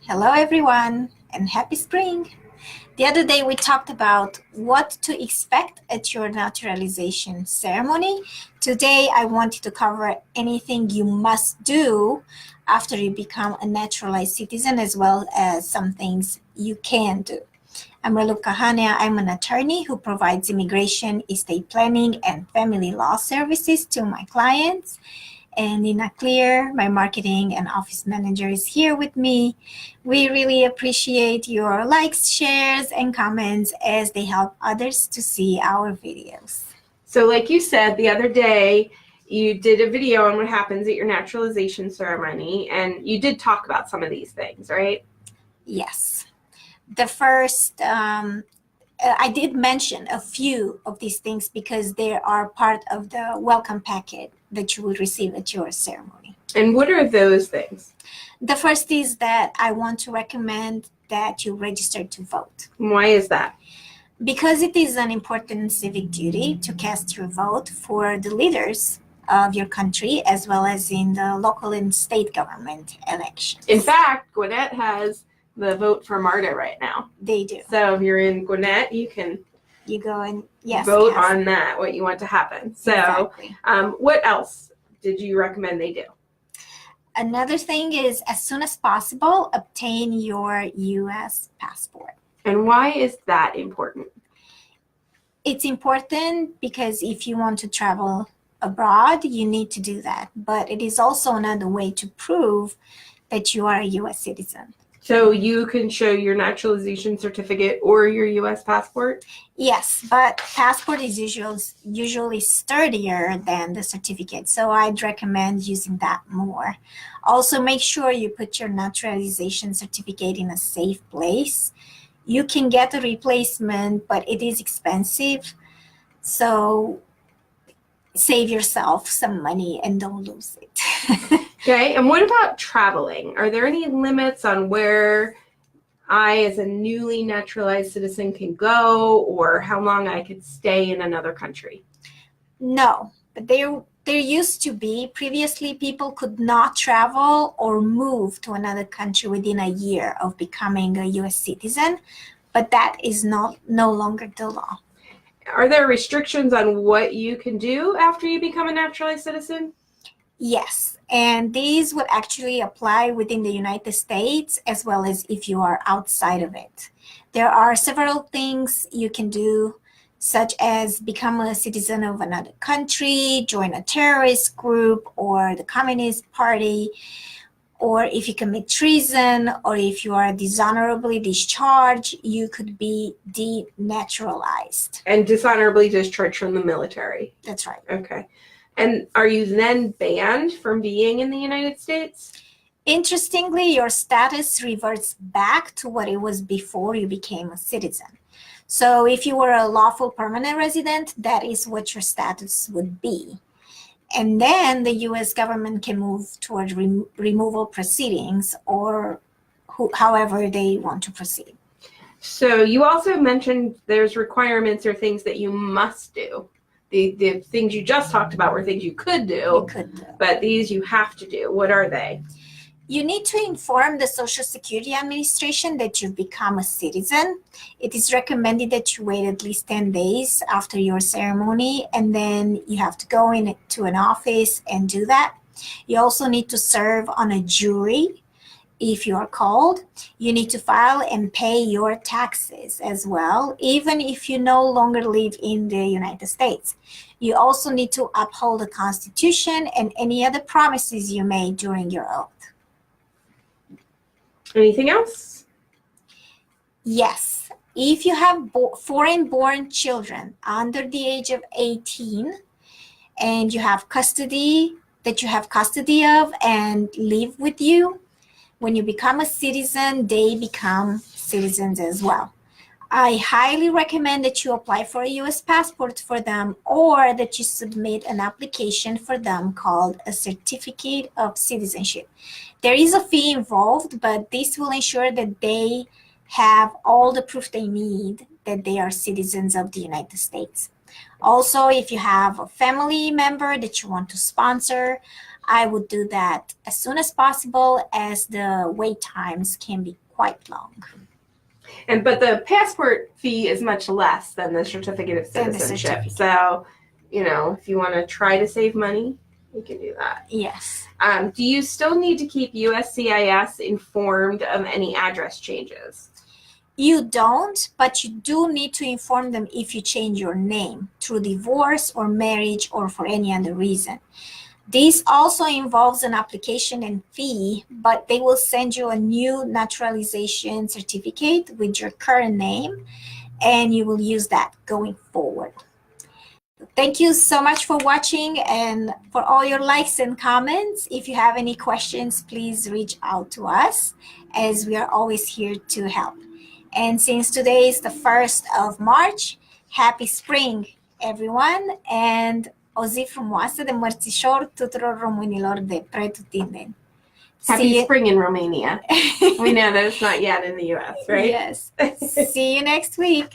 Hello, everyone, and happy spring. The other day, we talked about what to expect at your naturalization ceremony. Today, I wanted to cover anything you must do after you become a naturalized citizen, as well as some things you can do. I'm Raluca. I'm an attorney who provides immigration, estate planning, and family law services to my clients. And Nina Clear, my marketing and office manager, is here with me. We really appreciate your likes, shares, and comments as they help others to see our videos. So like you said, the other day, you did a video on what happens at your naturalization ceremony, and you did talk about some of these things, right? Yes. The first, I did mention a few of these things because they are part of the welcome packet that you will receive at your ceremony. And what are those things? The first is that I want to recommend that you register to vote. Why is that? Because it is an important civic duty to cast your vote for the leaders of your country, as well as in the local and state government elections. In fact, Gwinnett has the vote for MARTA right now. They do. So if you're in Gwinnett, you can go and vote cast on that, what you want to happen. So exactly. What else did you recommend they do? Another thing is, as soon as possible, obtain your U.S. passport. And why is that important? It's important because if you want to travel abroad, you need to do that. But it is also another way to prove that you are a U.S. citizen. So you can show your naturalization certificate or your U.S. passport? Yes, but passport is usually sturdier than the certificate, so I'd recommend using that more. Also, make sure you put your naturalization certificate in a safe place. You can get a replacement, but it is expensive, so save yourself some money and don't lose it. Okay, and what about traveling? Are there any limits on where I, as a newly naturalized citizen, can go, or how long I could stay in another country? No, but there used to be. Previously, people could not travel or move to another country within a year of becoming a U.S. citizen, but that is no longer the law. Are there restrictions on what you can do after you become a naturalized citizen? Yes, and these would actually apply within the United States as well as if you are outside of it. There are several things you can do, such as become a citizen of another country, join a terrorist group or the Communist Party, or if you commit treason, or if you are dishonorably discharged, you could be denaturalized. And dishonorably discharged from the military? That's right. Okay. And are you then banned from being in the United States? Interestingly, your status reverts back to what it was before you became a citizen. So if you were a lawful permanent resident, that is what your status would be. And then the U.S. government can move toward removal proceedings or however they want to proceed. So you also mentioned there's requirements or things that you must do. The things you just talked about were things you could do, but these you have to do. What are they? You need to inform the Social Security Administration that you've become a citizen. It is recommended that you wait at least 10 days after your ceremony, and then you have to go into an office and do that. You also need to serve on a jury if you are called. You need to file and pay your taxes as well, even if you no longer live in the United States. You also need to uphold the Constitution and any other promises you made during your oath. Anything else? Yes. If you have foreign-born children under the age of 18 and you have custody of and live with you, when you become a citizen, they become citizens as well. I highly recommend that you apply for a U.S. passport for them, or that you submit an application for them called a certificate of citizenship. There is a fee involved, but this will ensure that they have all the proof they need that they are citizens of the United States. Also, if you have a family member that you want to sponsor, I would do that as soon as possible, as the wait times can be quite long. But the passport fee is much less than the certificate of citizenship. So, if you want to try to save money, you can do that. Yes. Do you still need to keep USCIS informed of any address changes? You don't, but you do need to inform them if you change your name through divorce or marriage or for any other reason. This also involves an application and fee, but they will send you a new naturalization certificate with your current name, and you will use that going forward. Thank you so much for watching and for all your likes and comments. If you have any questions, please reach out to us, as we are always here to help. And since today is the 1st of March, happy spring, everyone, and o zi frumoasă de mărțișor tuturor românilor de pretutindeni. Happy spring in Romania. We know that it's not yet in the U.S., right? Yes. See you next week.